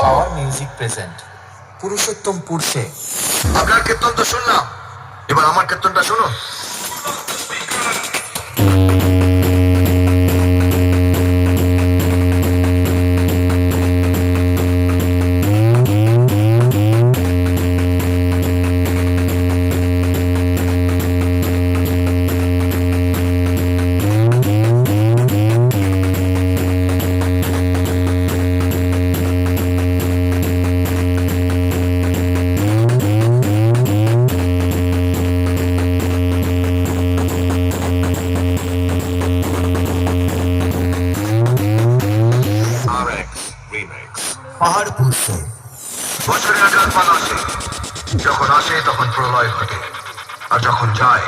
Power music present Purushottampur সে। আপনার কীর্তন তো শুনলাম, এবার আমার কীর্তনটা শুনুন। পাহাড়পুর সে। বছরে একবার আসে, যখন আসে তখন প্রলয় ঘটে, আর যখন যায়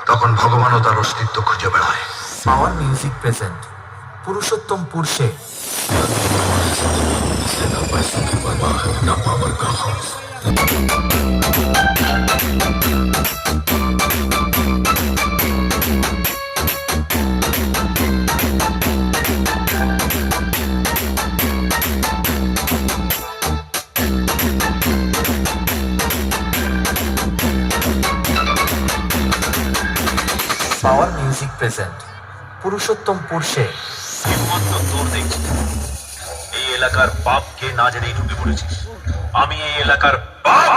তখন ভগবানও তার অস্তিত্ব খুঁজে বেড়ায়। পাওয়ার মিউজিক প্রেজেন্ট পুরুষোত্তমপুর সে। পাওয়ার মিউজিক প্রেজেন্ট পুরুষোত্তমপুর সে। হিম্মত তো তোর দেখছি। এই এলাকার পাপকে না জেনেই ঢুকে পড়েছিস। আমি এই এলাকার পাপ।